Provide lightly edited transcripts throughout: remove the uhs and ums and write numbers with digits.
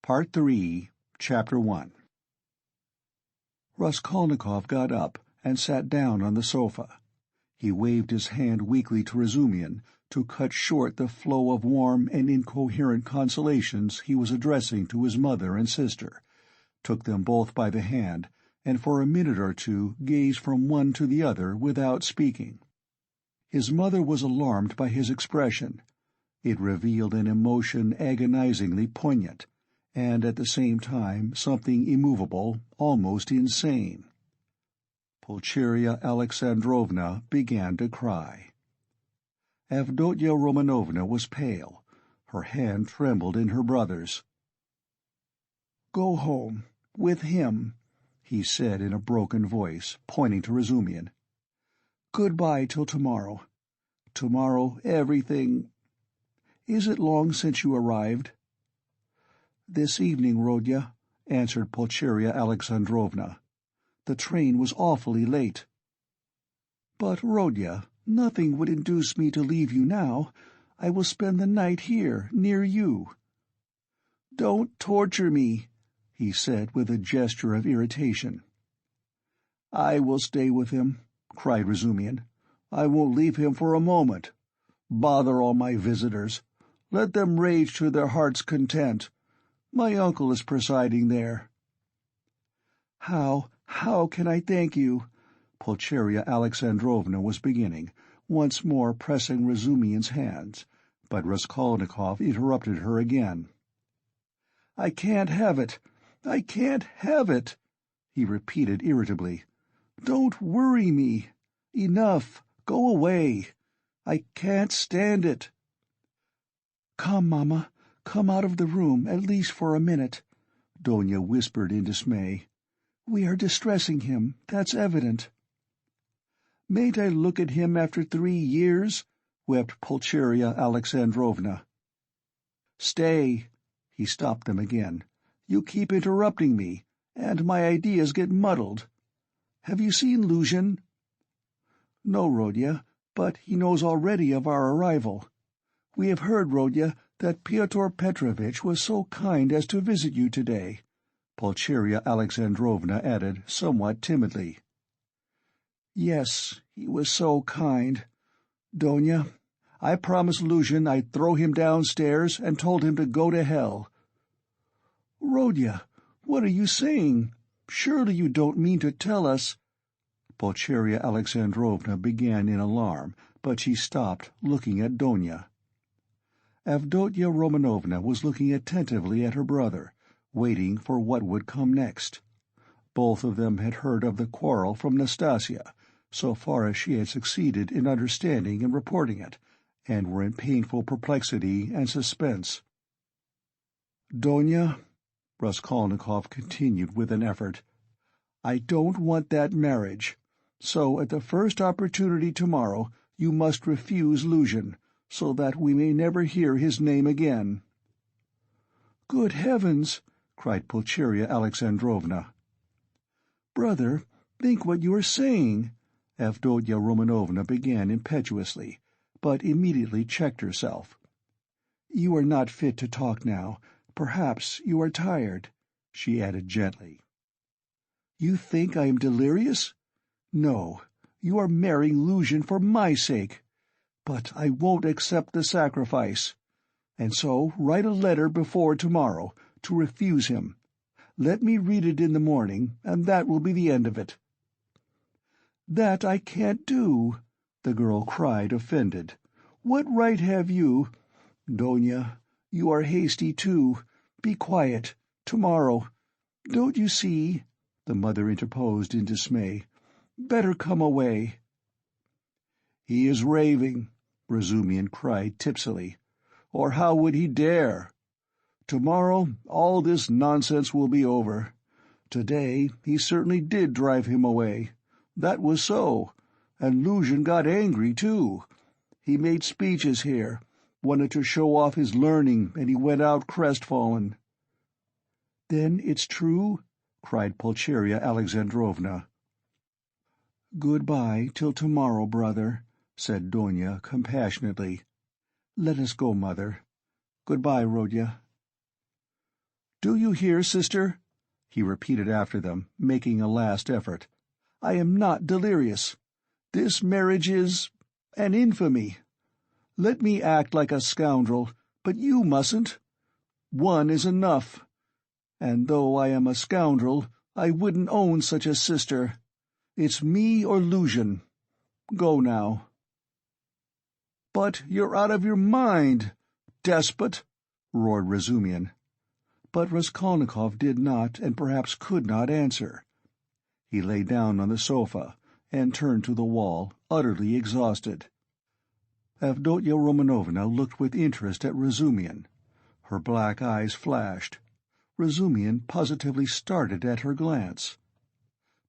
Part 3, Chapter 1. Raskolnikov got up and sat down on the sofa. He waved his hand weakly to Razumikhin to cut short the flow of warm and incoherent consolations he was addressing to his mother and sister, took them both by the hand, and for a minute or two gazed from one to the other without speaking. His mother was alarmed by his expression. It revealed an emotion agonizingly poignant, and at the same time something immovable, almost insane. Pulcheria Alexandrovna began to cry. Avdotya Romanovna was pale. Her hand trembled in her brother's. "Go home, with him," he said in a broken voice, pointing to Razumikhin. "Good-bye till tomorrow. Tomorrow everything— Is it long since you arrived?" "This evening, Rodya," answered Pulcheria Alexandrovna. "The train was awfully late." "But, Rodya, nothing would induce me to leave you now. I will spend the night here, near you." "Don't torture me," he said with a gesture of irritation. "I will stay with him," cried Razumikhin. "I won't leave him for a moment. Bother all my visitors. Let them rage to their heart's content. My uncle is presiding there." How can I thank you?" Pulcheria Alexandrovna was beginning, once more pressing Razumikhin's hands, but Raskolnikov interrupted her again. "I can't have it! I can't have it!" he repeated irritably. "Don't worry me! Enough! Go away! I can't stand it!" "Come, Mamma, come out of the room, at least for a minute," Donia whispered in dismay. "We are distressing him, that's evident." "Mayn't I look at him after 3 years?" wept Pulcheria Alexandrovna. "Stay!" He stopped them again. "You keep interrupting me, and my ideas get muddled. Have you seen Luzhin?" "No, Rodya, but he knows already of our arrival. We have heard, Rodya, that Pyotr Petrovitch was so kind as to visit you today," Pulcheria Alexandrovna added somewhat timidly. "Yes, he was so kind. Donia, I promised Luzhin I'd throw him downstairs and told him to go to hell." "Rodya, what are you saying? Surely you don't mean to tell us—" Pulcheria Alexandrovna began in alarm, but she stopped, looking at Donia. Avdotya Romanovna was looking attentively at her brother, waiting for what would come next. Both of them had heard of the quarrel from Nastasia, so far as she had succeeded in understanding and reporting it, and were in painful perplexity and suspense. "Donia," Raskolnikov continued with an effort, "I don't want that marriage. So at the first opportunity tomorrow you must refuse Luzhin, so that we may never hear his name again." "Good heavens!" cried Pulcheria Alexandrovna. "Brother, think what you are saying," Avdotya Romanovna began impetuously, but immediately checked herself. "You are not fit to talk now. Perhaps you are tired," she added gently. "You think I am delirious? No, you are marrying Luzhin for my sake. But I won't accept the sacrifice. And so write a letter before tomorrow, to refuse him. Let me read it in the morning, and that will be the end of it." "That I can't do," the girl cried, offended. "What right have you— Donia, you are hasty too. Be quiet. Tomorrow— Don't you see?" the mother interposed in dismay. "Better come away." "He is raving," Razumikhin cried tipsily. "Or how would he dare? Tomorrow all this nonsense will be over. Today he certainly did drive him away. That was so. And Luzhin got angry, too. He made speeches here, wanted to show off his learning, and he went out crestfallen." "Then it's true?" cried Pulcheria Alexandrovna. "Good-bye till tomorrow, brother," said Donia compassionately. "Let us go, mother. Good-bye, Rodya." "Do you hear, sister?" he repeated after them, making a last effort. "I am not delirious. This marriage is an infamy. Let me act like a scoundrel, but you mustn't. One is enough. And though I am a scoundrel, I wouldn't own such a sister. It's me or Luzhin. Go now." "But you're out of your mind, despot!" roared Razumikhin. But Raskolnikov did not, and perhaps could not, answer. He lay down on the sofa and turned to the wall, utterly exhausted. Avdotya Romanovna looked with interest at Razumikhin. Her black eyes flashed. Razumikhin positively started at her glance.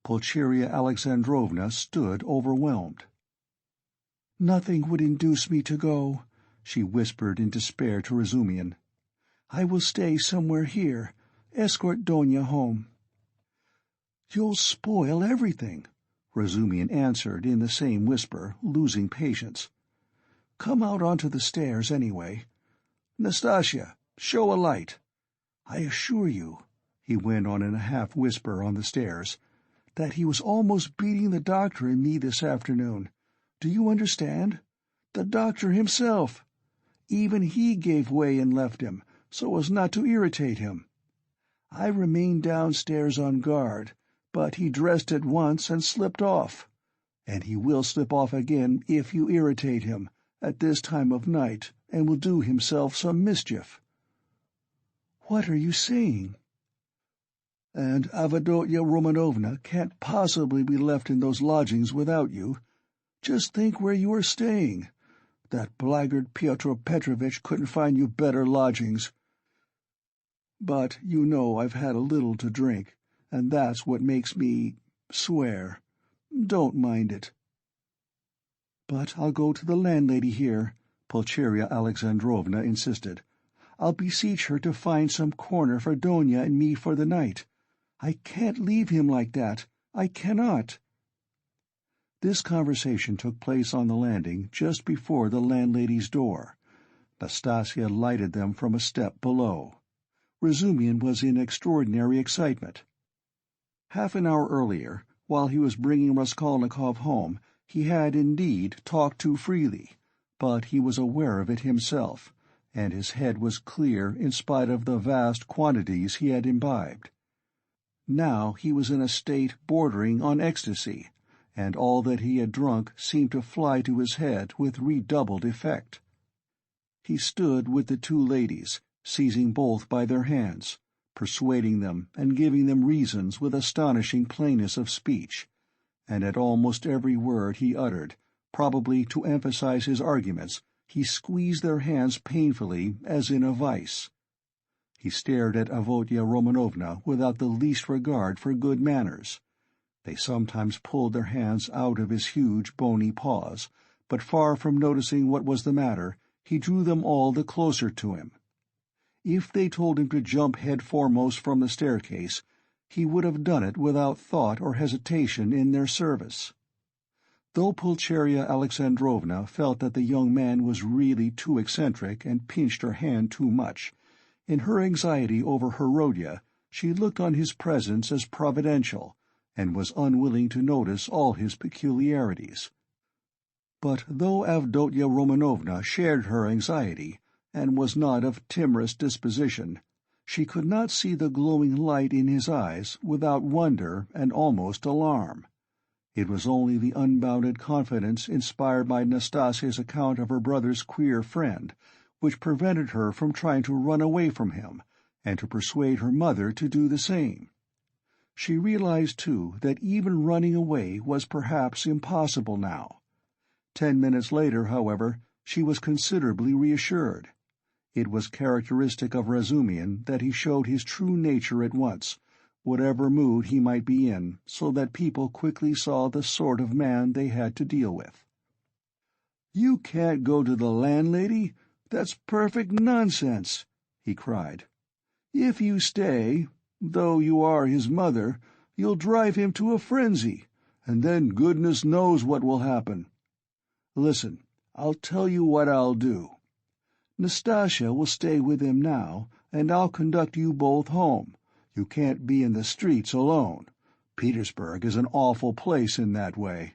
Pulcheria Alexandrovna stood overwhelmed. "Nothing would induce me to go," she whispered in despair to Razumikhin. "I will stay somewhere here. Escort Donia home." "You'll spoil everything," Razumikhin answered in the same whisper, losing patience. "Come out onto the stairs, anyway. Nastasia, show a light. I assure you," he went on in a half-whisper on the stairs, "that he was almost beating the doctor and me this afternoon. Do you understand? The doctor himself. Even he gave way and left him, so as not to irritate him. I remained downstairs on guard, but he dressed at once and slipped off. And he will slip off again if you irritate him, at this time of night, and will do himself some mischief." "What are you saying?" "And Avdotya Romanovna can't possibly be left in those lodgings without you. Just think where you are staying. That blackguard Pyotr Petrovitch couldn't find you better lodgings. But you know I've had a little to drink, and that's what makes me swear. Don't mind it." "But I'll go to the landlady here," Pulcheria Alexandrovna insisted. "I'll beseech her to find some corner for Donia and me for the night. I can't leave him like that. I cannot." This conversation took place on the landing just before the landlady's door. Nastasia lighted them from a step below. Razumikhin was in extraordinary excitement. Half an hour earlier, while he was bringing Raskolnikov home, he had indeed talked too freely, but he was aware of it himself, and his head was clear in spite of the vast quantities he had imbibed. Now he was in a state bordering on ecstasy, and all that he had drunk seemed to fly to his head with redoubled effect. He stood with the two ladies, seizing both by their hands, persuading them and giving them reasons with astonishing plainness of speech, and at almost every word he uttered, probably to emphasize his arguments, he squeezed their hands painfully as in a vice. He stared at Avdotya Romanovna without the least regard for good manners. They sometimes pulled their hands out of his huge bony paws, but far from noticing what was the matter, he drew them all the closer to him. If they told him to jump head foremost from the staircase, he would have done it without thought or hesitation in their service. Though Pulcheria Alexandrovna felt that the young man was really too eccentric and pinched her hand too much, in her anxiety over Herodia she looked on his presence as providential, and was unwilling to notice all his peculiarities. But though Avdotya Romanovna shared her anxiety, and was not of timorous disposition, she could not see the glowing light in his eyes without wonder and almost alarm. It was only the unbounded confidence inspired by Nastasia's account of her brother's queer friend which prevented her from trying to run away from him, and to persuade her mother to do the same. She realized, too, that even running away was perhaps impossible now. 10 minutes later, however, she was considerably reassured. It was characteristic of Razumikhin that he showed his true nature at once, whatever mood he might be in, so that people quickly saw the sort of man they had to deal with. "You can't go to the landlady? That's perfect nonsense!" he cried. "If you stay, though you are his mother, you'll drive him to a frenzy, and then goodness knows what will happen. Listen, I'll tell you what I'll do. Nastasia will stay with him now, and I'll conduct you both home. You can't be in the streets alone. Petersburg is an awful place in that way.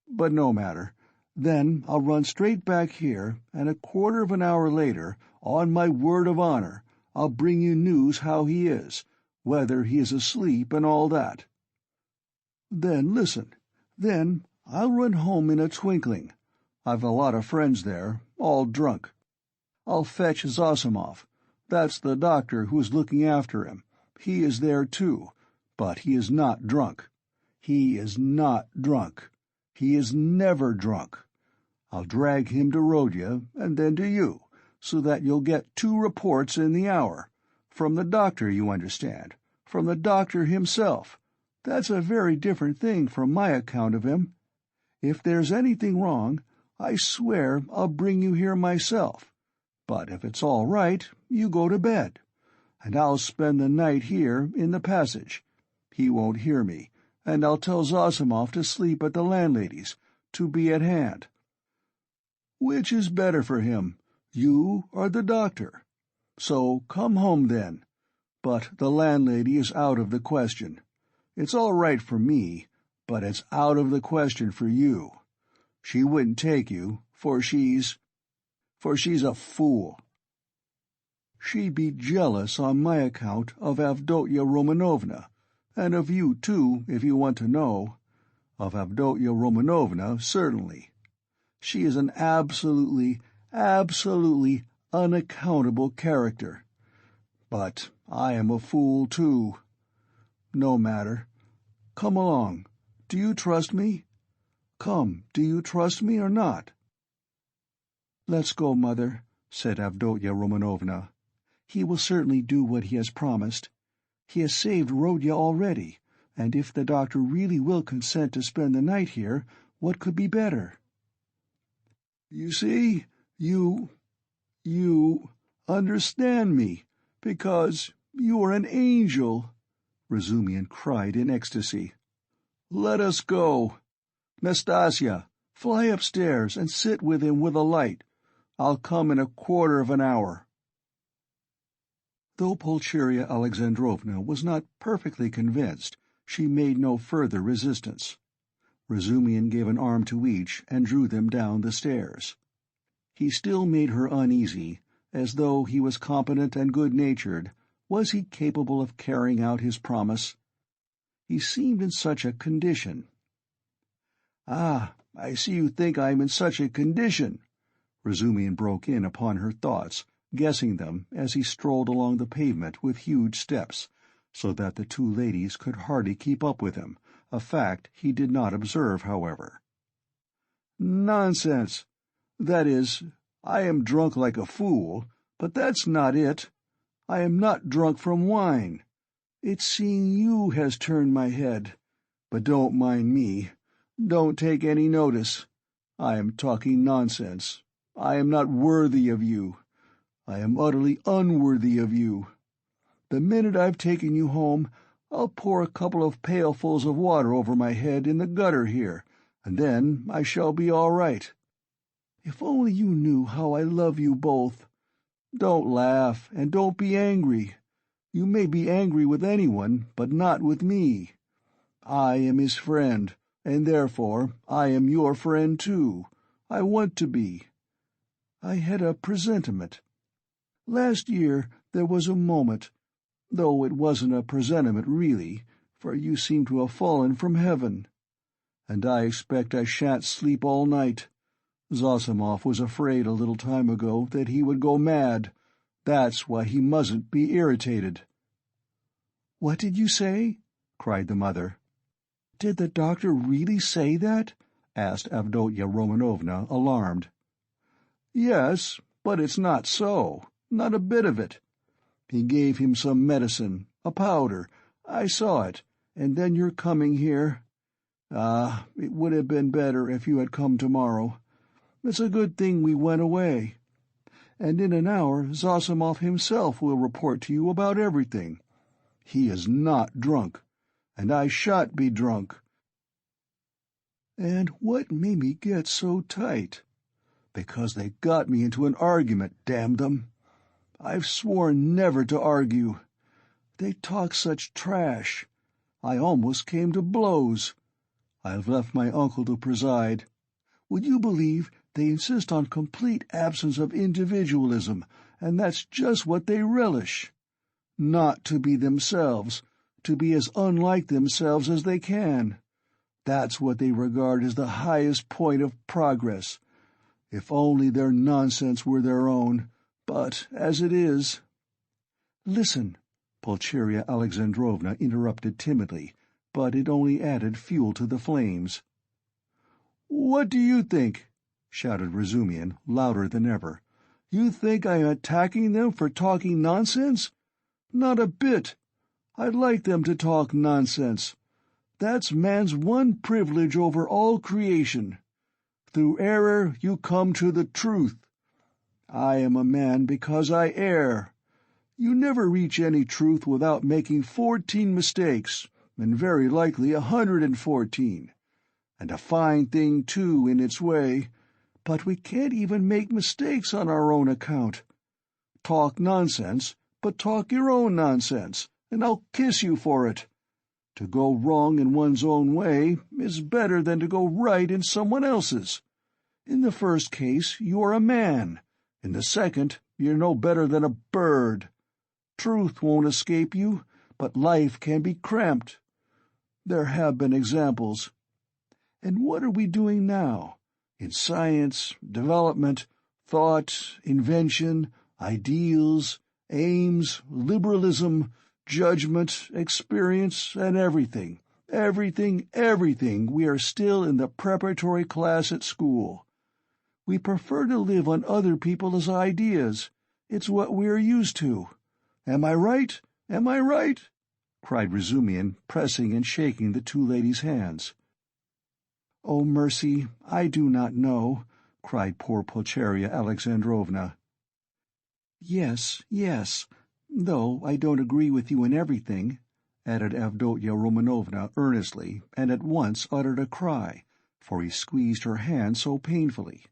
But no matter. Then I'll run straight back here, and a quarter of an hour later, on my word of honor, I'll bring you news how he is, whether he is asleep and all that. Then listen. Then I'll run home in a twinkling. I've a lot of friends there, all drunk. I'll fetch Zosimov. That's the doctor who's looking after him. He is there too, but he is not drunk. He is not drunk. He is never drunk. I'll drag him to Rodya, and then to you, so that you'll get 2 reports in the hour. From the doctor, you understand. From the doctor himself. That's a very different thing from my account of him. If there's anything wrong, I swear I'll bring you here myself. But if it's all right, you go to bed. And I'll spend the night here in the passage. He won't hear me, and I'll tell Zosimov to sleep at the landlady's, to be at hand. Which is better for him, you or the doctor? So come home then. But the landlady is out of the question. It's all right for me, but it's out of the question for you. She wouldn't take you, for she's a fool. She'd be jealous on my account of Avdotya Romanovna, and of you too, if you want to know. Of Avdotya Romanovna, certainly. She is an absolutely unaccountable character. But I am a fool too. No matter. Come along. Do you trust me? Come, do you trust me or not? Let's go, Mother, said Avdotya Romanovna. He will certainly do what he has promised. He has saved Rodya already, and if the doctor really will consent to spend the night here, what could be better? You see, you understand me, because you are an angel, Razumikhin cried in ecstasy. Let us go. Nastasya, fly upstairs and sit with him with a light. I'll come in a quarter of an hour. Though Pulcheria Alexandrovna was not perfectly convinced, she made no further resistance. Razumikhin gave an arm to each and drew them down the stairs. He still made her uneasy, as though he was competent and good-natured. Was he capable of carrying out his promise? He seemed in such a condition. "Ah, I see you think I am in such a condition," Razumikhin broke in upon her thoughts, guessing them as he strolled along the pavement with huge steps, so that the 2 ladies could hardly keep up with him, a fact he did not observe, however. "Nonsense! That is, I am drunk like a fool, but that's not it. I am not drunk from wine. It's seeing you has turned my head. But don't mind me. Don't take any notice. I am talking nonsense. I am not worthy of you. I am utterly unworthy of you. The minute I've taken you home, I'll pour a couple of pailfuls of water over my head in the gutter here, and then I shall be all right. If only you knew how I love you both. Don't laugh, and don't be angry. You may be angry with anyone, but not with me. I am his friend, and therefore I am your friend too. I want to be. I had a presentiment. Last year there was a moment, though it wasn't a presentiment really, for you seem to have fallen from heaven. And I expect I shan't sleep all night. Zosimov was afraid a little time ago that he would go mad. That's why he mustn't be irritated." "What did you say?" cried the mother. "Did the doctor really say that?" asked Avdotya Romanovna, alarmed. "Yes, but it's not so. Not a bit of it. He gave him some medicine, a powder. I saw it, and then you're coming here. Ah, it would have been better if you had come tomorrow. It's a good thing we went away. And in an hour Zosimov himself will report to you about everything. He is not drunk, and I shan't be drunk. And what made me get so tight? Because they got me into an argument, damn them. I've sworn never to argue. They talk such trash. I almost came to blows. I've left my uncle to preside. Would you believe they insist on complete absence of individualism, and that's just what they relish? Not to be themselves, to be as unlike themselves as they can. That's what they regard as the highest point of progress. If only their nonsense were their own, but as it is— "Listen," Pulcheria Alexandrovna interrupted timidly, but it only added fuel to the flames. "What do you think?" shouted Razumikhin, louder than ever. "You think I am attacking them for talking nonsense? Not a bit. I'd like them to talk nonsense. That's man's one privilege over all creation. Through error you come to the truth. I am a man because I err. You never reach any truth without making 14 mistakes, and very likely 114. And a fine thing, too, in its way, but we can't even make mistakes on our own account. Talk nonsense, but talk your own nonsense, and I'll kiss you for it. To go wrong in one's own way is better than to go right in someone else's. In the first case, you are a man. In the second, you're no better than a bird. Truth won't escape you, but life can be cramped. There have been examples. And what are we doing now? In science, development, thought, invention, ideals, aims, liberalism, judgment, experience, and everything, we are still in the preparatory class at school. We prefer to live on other people's ideas. It's what we are used to. Am I right? Am I right?" cried Razumikhin, pressing and shaking the two ladies' hands. "Oh, mercy, I do not know," cried poor Pulcheria Alexandrovna. "Yes, yes, though I don't agree with you in everything," added Avdotya Romanovna earnestly, and at once uttered a cry, for he squeezed her hand so painfully.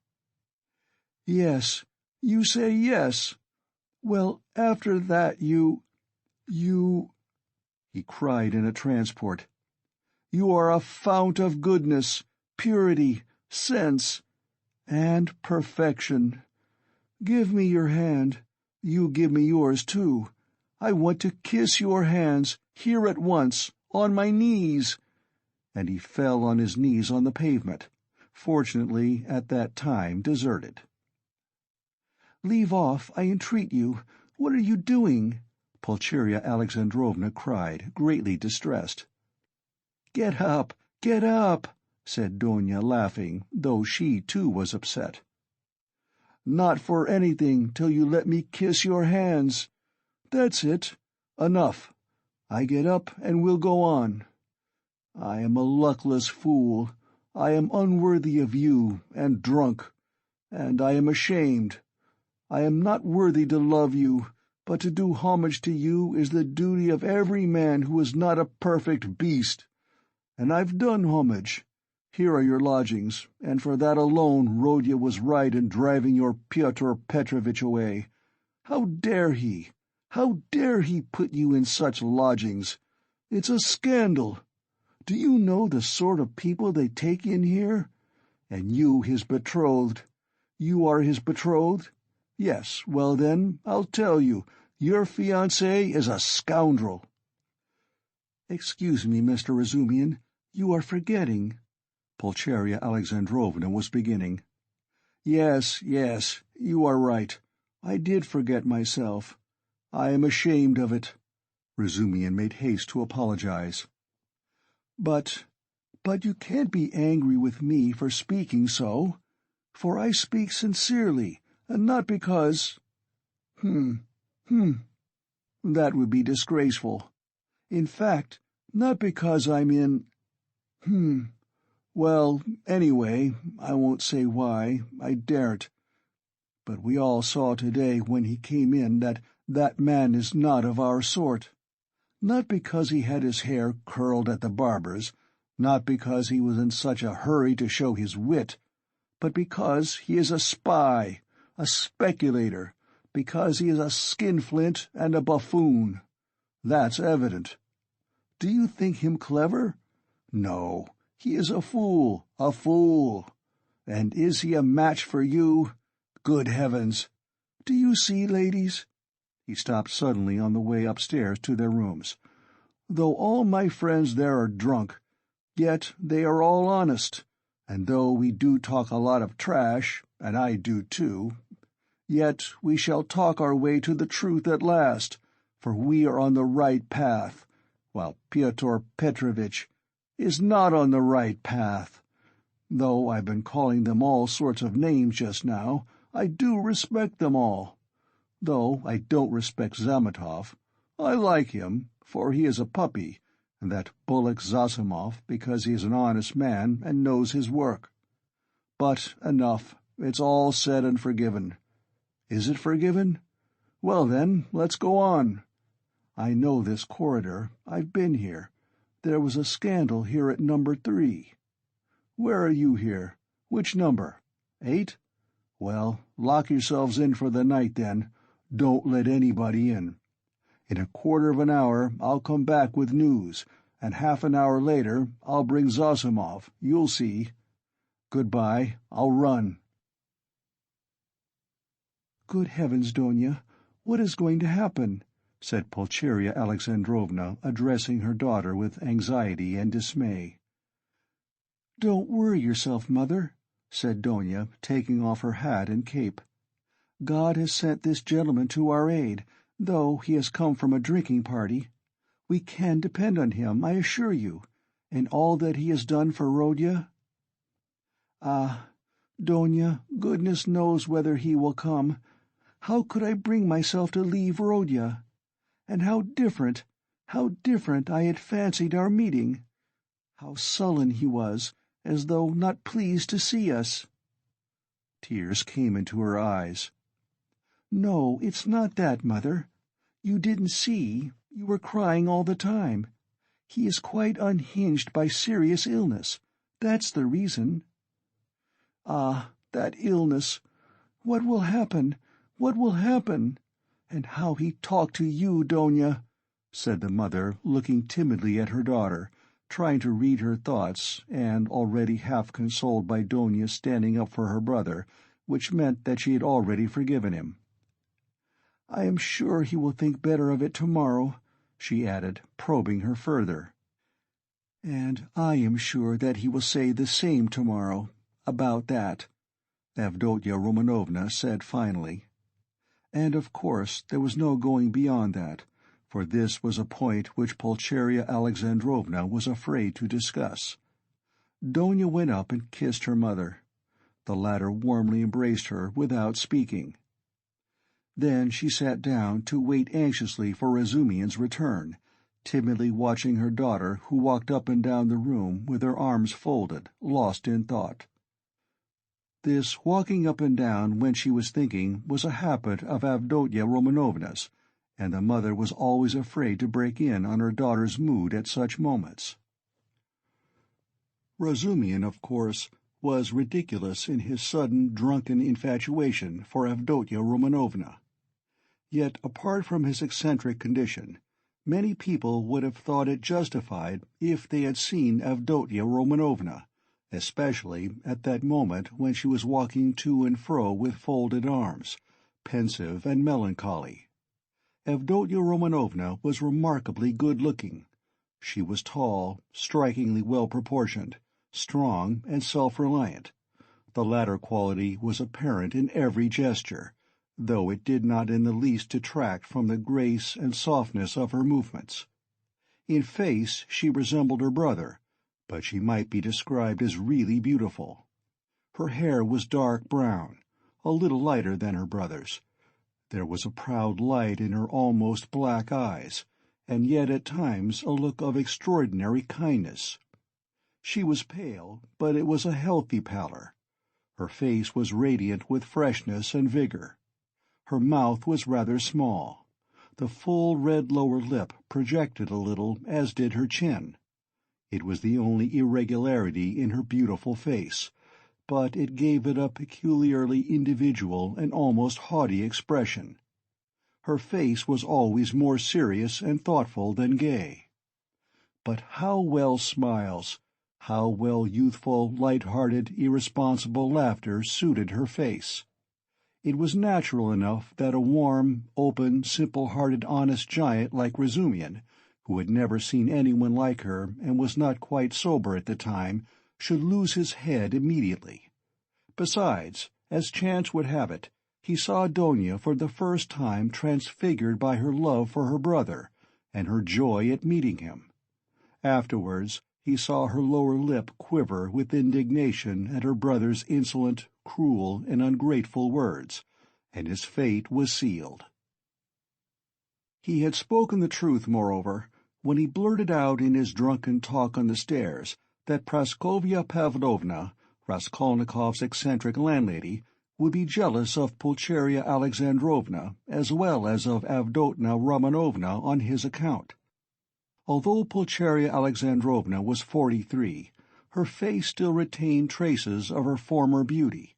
"Yes, you say yes. Well, after that you, he cried in a transport. "You are a fount of goodness, purity, sense, and perfection. Give me your hand. You give me yours, too. I want to kiss your hands, here at once, on my knees." And he fell on his knees on the pavement, fortunately at that time deserted. "Leave off, I entreat you. What are you doing?" Pulcheria Alexandrovna cried, greatly distressed. "Get up, said Donia, laughing, though she too was upset. "Not for anything till you let me kiss your hands. That's it. Enough. I get up and we'll go on. I am a luckless fool. I am unworthy of you, and drunk. And I am ashamed. I am not worthy to love you, but to do homage to you is the duty of every man who is not a perfect beast. And I've done homage. Here are your lodgings, and for that alone Rodya was right in driving your Pyotr Petrovitch away. How dare he? How dare he put you in such lodgings? It's a scandal. Do you know the sort of people they take in here? And you his betrothed. You are his betrothed? Yes, well then, I'll tell you, your fiancé is a scoundrel." "Excuse me, Mr. Razumikhin, you are forgetting—" Pulcheria Alexandrovna was beginning. Yes, you are right. I did forget myself. I am ashamed of it." Razumikhin made haste to apologize. But you can't be angry with me for speaking so, for I speak sincerely, and not because— that would be disgraceful. In fact, not because I'm in— well, anyway, I won't say why, I daren't. But we all saw today when he came in that man is not of our sort. Not because he had his hair curled at the barber's, not because he was in such a hurry to show his wit, but because he is a spy, a speculator, because he is a skinflint and a buffoon. That's evident. Do you think him clever? No, he is a fool, a fool. And is he a match for you? Good heavens! Do you see, ladies?" He stopped suddenly on the way upstairs to their rooms. "Though all my friends there are drunk, yet they are all honest, and though we do talk a lot of trash, and I do too, yet we shall talk our way to the truth at last, for we are on the right path, while Pyotr Petrovitch is not on the right path. Though I've been calling them all sorts of names just now, I do respect them all. Though I don't respect Zametov. I like him, for he is a puppy, and that bullock Zosimov because he is an honest man and knows his work. But enough, it's all said and forgiven. Is it forgiven? Well then, let's go on. I know this corridor, I've been here. There was a scandal here at number 3. Where are you here? Which number? 8? Well, lock yourselves in for the night then. Don't let anybody in. In a quarter of an hour I'll come back with news, and half an hour later I'll bring Zosimov, you'll see. Goodbye, I'll run." "Good heavens, Donia, what is going to happen?" said Pulcheria Alexandrovna, addressing her daughter with anxiety and dismay. "Don't worry yourself, mother," said Donia, taking off her hat and cape. "God has sent this gentleman to our aid, though he has come from a drinking party. We can depend on him, I assure you, and all that he has done for Rodya." "Ah, Donia, goodness knows whether he will come. How could I bring myself to leave Rodya? And how different I had fancied our meeting! How sullen he was, as though not pleased to see us." Tears came into her eyes. "No, it's not that, mother. You didn't see, you were crying all the time. He is quite unhinged by serious illness. That's the reason." "Ah, that illness! What will happen? What will happen? And how he talked to you, Donia!" said the mother, looking timidly at her daughter, trying to read her thoughts, and already half consoled by Donia standing up for her brother, which meant that she had already forgiven him. "I am sure he will think better of it tomorrow," she added, probing her further. "And I am sure that he will say the same tomorrow, about that," Avdotya Romanovna said finally. And of course there was no going beyond that, for this was a point which Pulcheria Alexandrovna was afraid to discuss. Donia went up and kissed her mother. The latter warmly embraced her without speaking. Then she sat down to wait anxiously for Razumihin's return, timidly watching her daughter, who walked up and down the room with her arms folded, lost in thought. This walking up and down when she was thinking was a habit of Avdotya Romanovna's, and the mother was always afraid to break in on her daughter's mood at such moments. Razumikhin, of course, was ridiculous in his sudden drunken infatuation for Avdotya Romanovna. Yet, apart from his eccentric condition, many people would have thought it justified if they had seen Avdotya Romanovna, especially at that moment when she was walking to and fro with folded arms, pensive and melancholy. Avdotya Romanovna was remarkably good-looking. She was tall, strikingly well-proportioned, strong and self-reliant. The latter quality was apparent in every gesture, though it did not in the least detract from the grace and softness of her movements. In face she resembled her brother, but she might be described as really beautiful. Her hair was dark brown, a little lighter than her brother's. There was a proud light in her almost black eyes, and yet at times a look of extraordinary kindness. She was pale, but it was a healthy pallor. Her face was radiant with freshness and vigor. Her mouth was rather small. The full red lower lip projected a little, as did her chin. It was the only irregularity in her beautiful face, but it gave it a peculiarly individual and almost haughty expression. Her face was always more serious and thoughtful than gay. But how well smiles, how well youthful, light-hearted, irresponsible laughter suited her face! It was natural enough that a warm, open, simple-hearted honest giant like Razumikhin, who had never seen anyone like her and was not quite sober at the time, should lose his head immediately. Besides, as chance would have it, he saw Donia for the first time transfigured by her love for her brother, and her joy at meeting him. Afterwards, he saw her lower lip quiver with indignation at her brother's insolent, cruel, and ungrateful words, and his fate was sealed. He had spoken the truth, moreover, when he blurted out in his drunken talk on the stairs that Praskovya Pavlovna, Raskolnikov's eccentric landlady, would be jealous of Pulcheria Alexandrovna as well as of Avdotya Romanovna on his account. Although Pulcheria Alexandrovna was 43, her face still retained traces of her former beauty.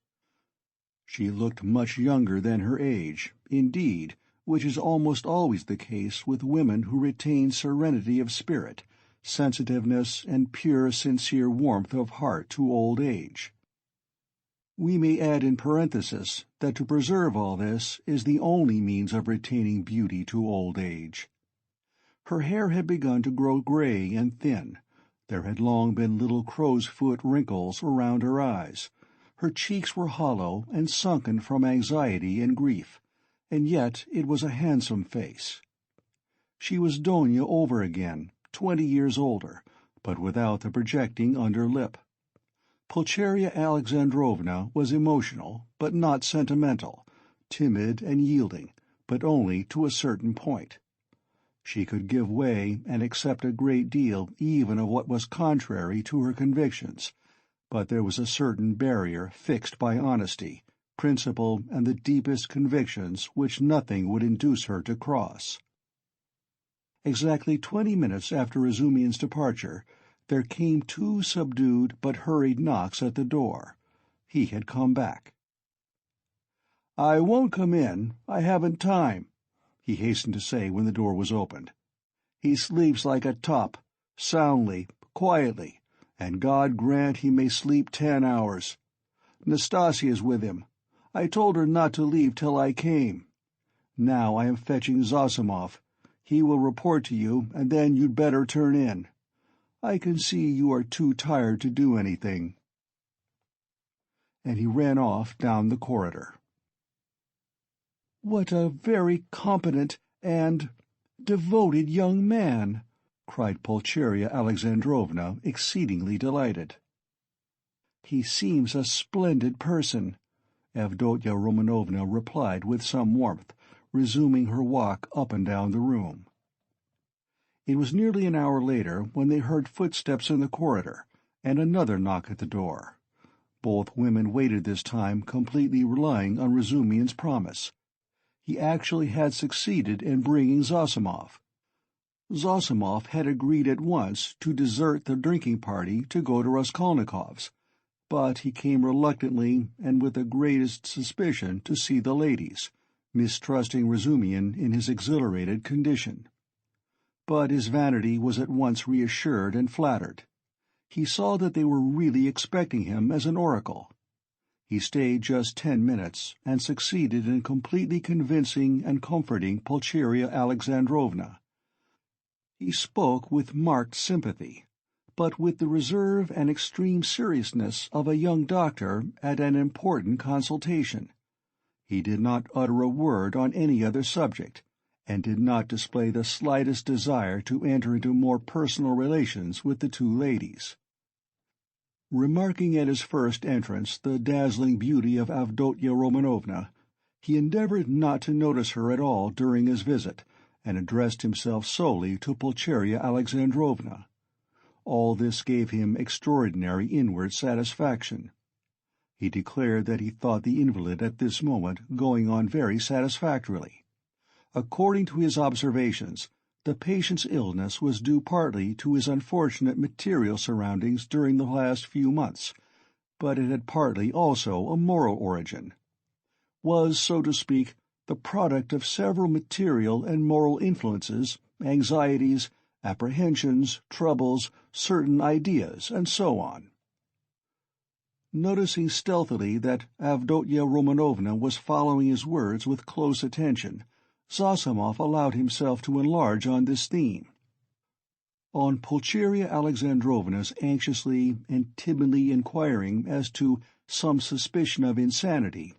She looked much younger than her age, indeed, which is almost always the case with women who retain serenity of spirit, sensitiveness, and pure, sincere warmth of heart to old age. We may add in parenthesis that to preserve all this is the only means of retaining beauty to old age. Her hair had begun to grow gray and thin. There had long been little crow's-foot wrinkles around her eyes. Her cheeks were hollow and sunken from anxiety and grief, and yet it was a handsome face. She was Donia over again, 20 years older, but without the projecting under lip. Pulcheria Alexandrovna was emotional, but not sentimental, timid and yielding, but only to a certain point. She could give way and accept a great deal even of what was contrary to her convictions, but there was a certain barrier fixed by honesty, principle, and the deepest convictions which nothing would induce her to cross. Exactly 20 minutes after Razumikhin's departure, there came 2 subdued but hurried knocks at the door. He had come back. "I won't come in. I haven't time," he hastened to say when the door was opened. "He sleeps like a top, soundly, quietly, and God grant he may sleep 10 hours. Nastasia's with him. I told her not to leave till I came. Now I am fetching Zosimov. He will report to you, and then you'd better turn in. I can see you are too tired to do anything." And he ran off down the corridor. "What a very competent and devoted young man!" cried Pulcheria Alexandrovna, exceedingly delighted. "He seems a splendid person," Avdotya Romanovna replied with some warmth, resuming her walk up and down the room. It was nearly an hour later when they heard footsteps in the corridor, and another knock at the door. Both women waited this time, completely relying on Razumikhin's promise. He actually had succeeded in bringing Zosimov. Zosimov had agreed at once to desert the drinking party to go to Raskolnikov's, but he came reluctantly and with the greatest suspicion to see the ladies, mistrusting Razumikhin in his exhilarated condition. But his vanity was at once reassured and flattered. He saw that they were really expecting him as an oracle. He stayed just 10 minutes, and succeeded in completely convincing and comforting Pulcheria Alexandrovna. He spoke with marked sympathy, but with the reserve and extreme seriousness of a young doctor at an important consultation. He did not utter a word on any other subject, and did not display the slightest desire to enter into more personal relations with the 2 ladies. Remarking at his first entrance the dazzling beauty of Avdotya Romanovna, he endeavored not to notice her at all during his visit, and addressed himself solely to Pulcheria Alexandrovna. All this gave him extraordinary inward satisfaction. He declared that he thought the invalid at this moment going on very satisfactorily. According to his observations, the patient's illness was due partly to his unfortunate material surroundings during the last few months, but it had partly also a moral origin. Was, so to speak, the product of several material and moral influences, anxieties, apprehensions, troubles, certain ideas, and so on. Noticing stealthily that Avdotya Romanovna was following his words with close attention, Zosimov allowed himself to enlarge on this theme. On Pulcheria Alexandrovna's anxiously and timidly inquiring as to some suspicion of insanity,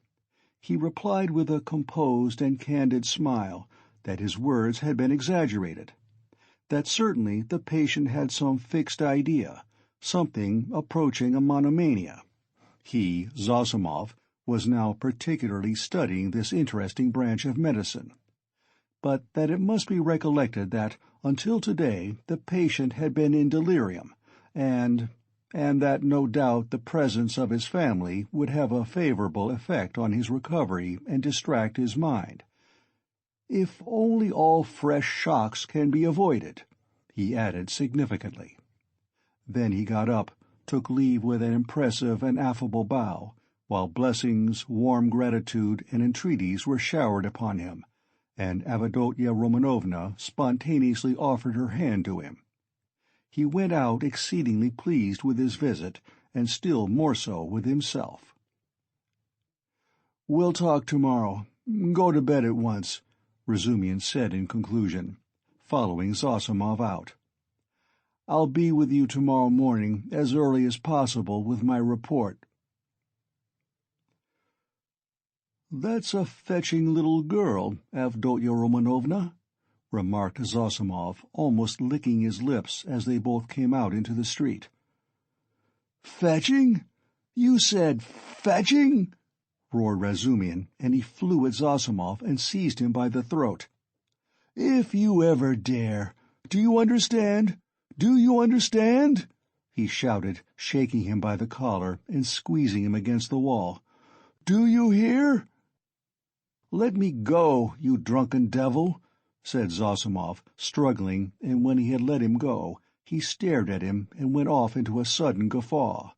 he replied with a composed and candid smile that his words had been exaggerated, that certainly the patient had some fixed idea, something approaching a monomania. He, Zosimov, was now particularly studying this interesting branch of medicine, but that it must be recollected that until today the patient had been in delirium, and that no doubt the presence of his family would have a favorable effect on his recovery and distract his mind. If only all fresh shocks can be avoided, he added significantly. Then he got up, took leave with an impressive and affable bow, while blessings, warm gratitude, and entreaties were showered upon him, and Avdotya Romanovna spontaneously offered her hand to him. He went out exceedingly pleased with his visit, and still more so with himself. "We'll talk tomorrow. Go to bed at once," Razumikhin said in conclusion, following Zosimov out. "I'll be with you tomorrow morning as early as possible with my report." "That's a fetching little girl, Avdotya Romanovna," remarked Zosimov, almost licking his lips as they both came out into the street. "Fetching? You said fetching?" roared Razumikhin, and he flew at Zosimov and seized him by the throat. "If you ever dare! Do you understand? Do you understand?" he shouted, shaking him by the collar and squeezing him against the wall. "Do you hear?" "Let me go, you drunken devil," said Zosimov, struggling, and when he had let him go, he stared at him and went off into a sudden guffaw.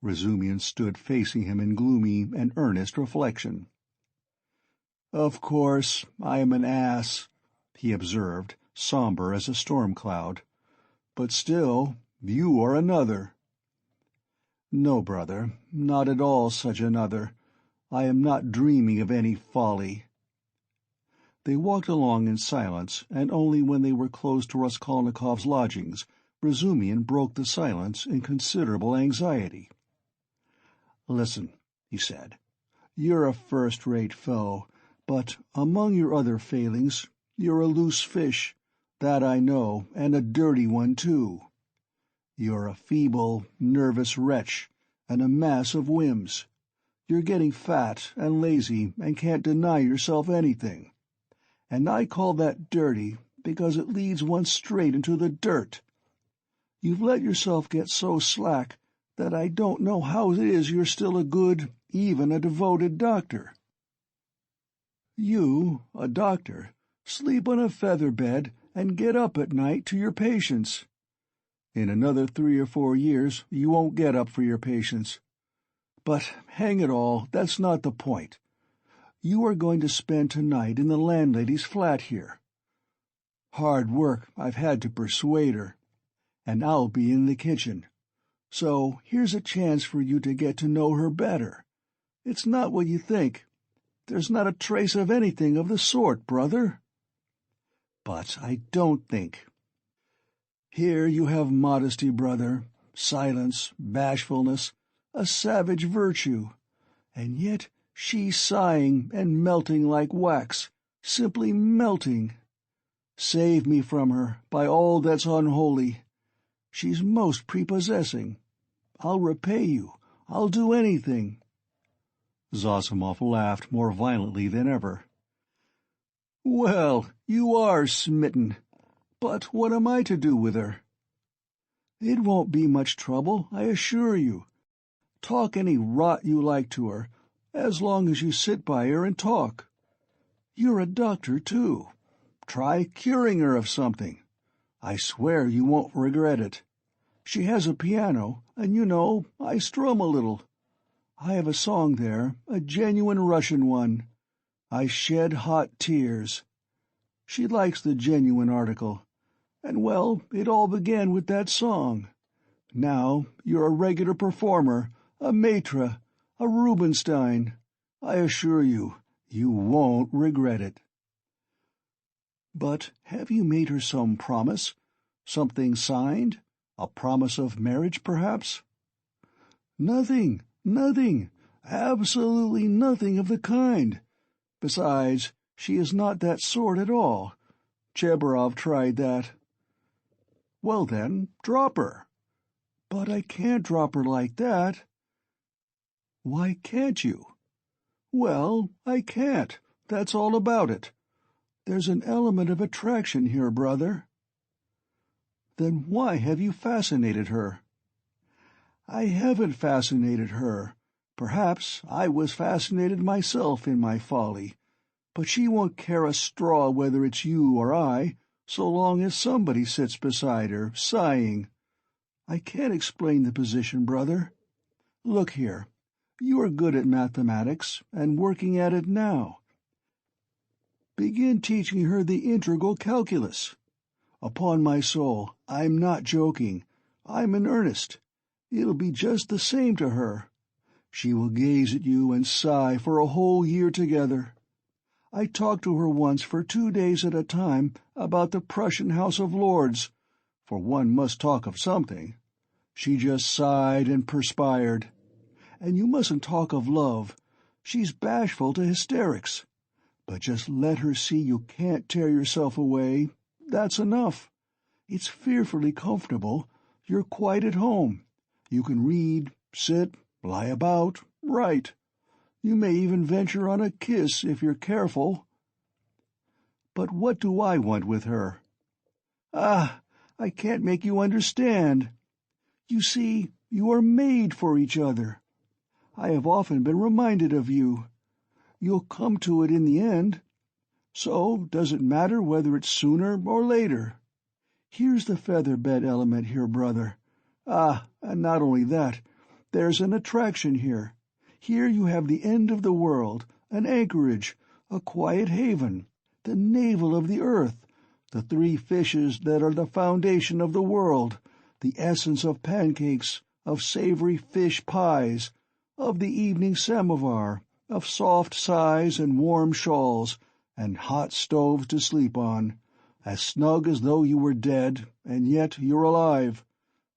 Razumikhin stood facing him in gloomy and earnest reflection. "Of course, I am an ass," he observed, somber as a storm cloud. "But still, you are another." "No, brother, not at all such another. I am not dreaming of any folly." They walked along in silence, and only when they were close to Raskolnikov's lodgings, Razumikhin broke the silence in considerable anxiety. "Listen," he said, "you're a first-rate fellow, but among your other failings, you're a loose fish. That I know, and a dirty one, too. You're a feeble, nervous wretch, and a mass of whims. You're getting fat and lazy and can't deny yourself anything. And I call that dirty because it leads one straight into the dirt. You've let yourself get so slack that I don't know how it is you're still a good, even a devoted doctor. You, a doctor, sleep on a feather bed and get up at night to your patients. In another 3 or 4 years you won't get up for your patients. But, hang it all, that's not the point. You are going to spend tonight in the landlady's flat here. Hard work I've had to persuade her, and I'll be in the kitchen. So here's a chance for you to get to know her better. It's not what you think. There's not a trace of anything of the sort, brother." "But I don't think." "Here you have modesty, brother, silence, bashfulness, a savage virtue, and yet she's sighing and melting like wax, simply melting. Save me from her, by all that's unholy. She's most prepossessing. I'll repay you. I'll do anything." Zosimov laughed more violently than ever. "Well, you are smitten. But what am I to do with her?" "It won't be much trouble, I assure you. Talk any rot you like to her, as long as you sit by her and talk. You're a doctor, too. Try curing her of something. I swear you won't regret it. She has a piano, and you know, I strum a little. I have a song there, a genuine Russian one. I shed hot tears. She likes the genuine article. And well, it all began with that song. Now you're a regular performer, a maître, a Rubinstein. I assure you, you won't regret it. But have you made her some promise? Something signed? A promise of marriage, perhaps? Nothing, nothing, absolutely nothing of the kind. Besides, she is not that sort at all. Chebarov tried that. Well then, drop her. But I can't drop her like that. Why can't you? Well, I can't. That's all about it. There's an element of attraction here, brother. Then why have you fascinated her? I haven't fascinated her. Perhaps I was fascinated myself in my folly. But she won't care a straw whether it's you or I, so long as somebody sits beside her, sighing. I can't explain the position, brother. Look here. You are good at mathematics, and working at it now. Begin teaching her the integral calculus. Upon my soul, I'm not joking. I'm in earnest. It'll be just the same to her. She will gaze at you and sigh for a whole year together. I talked to her once for 2 days at a time about the Prussian House of Lords, for one must talk of something. She just sighed and perspired. And you mustn't talk of love. She's bashful to hysterics. But just let her see you can't tear yourself away. That's enough. It's fearfully comfortable. You're quite at home. You can read, sit, lie about, write. You may even venture on a kiss if you're careful. But what do I want with her? Ah, I can't make you understand. You see, you are made for each other. I have often been reminded of you. You'll come to it in the end. So, does it matter whether it's sooner or later? Here's the feather-bed element here, brother. Ah, and not only that, there's an attraction here. Here you have the end of the world, an anchorage, a quiet haven, the navel of the earth, the 3 fishes that are the foundation of the world, the essence of pancakes, of savory fish pies, of the evening samovar, of soft sighs and warm shawls, and hot stoves to sleep on, as snug as though you were dead, and yet you're alive.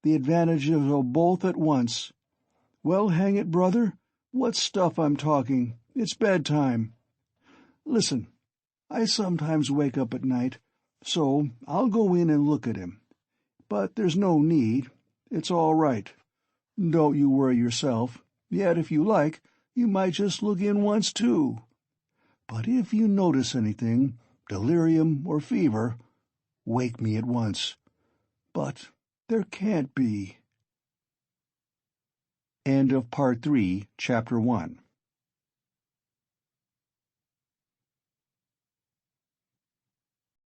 The advantages of both at once. Well, hang it, brother, what stuff I'm talking. It's bedtime. Listen, I sometimes wake up at night, so I'll go in and look at him. But there's no need. It's all right. Don't you worry yourself. Yet, if you like, you might just look in once, too. But if you notice anything, delirium or fever, wake me at once. But there can't be. End of Part 3, Chapter 1.